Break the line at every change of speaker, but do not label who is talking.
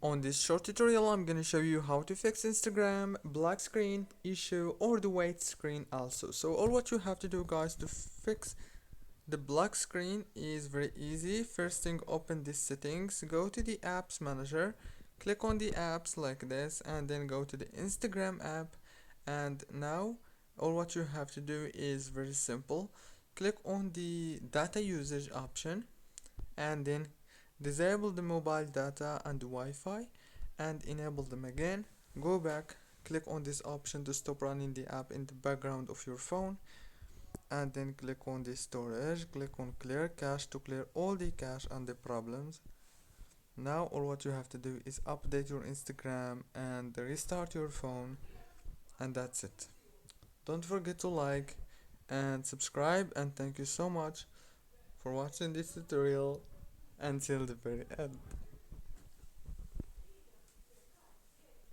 On this short tutorial, I'm gonna show you how to fix Instagram black screen issue or the white screen also. So all what you have to do, guys, to fix the black screen is very easy. First thing, open this settings, go to the apps manager, click on the apps like this, and then go to the Instagram app. And now all what you have to do is very simple. Click on the data usage option and then disable the mobile data and the Wi-Fi and enable them again. Go back, click on this option to stop running the app in the background of your phone, and then click on the storage, click on clear cache to clear all the cache and the problems. Now all what you have to do is update your Instagram and restart your phone, and that's it. Don't forget to like and subscribe, and thank you so much for watching this tutorial until the very end.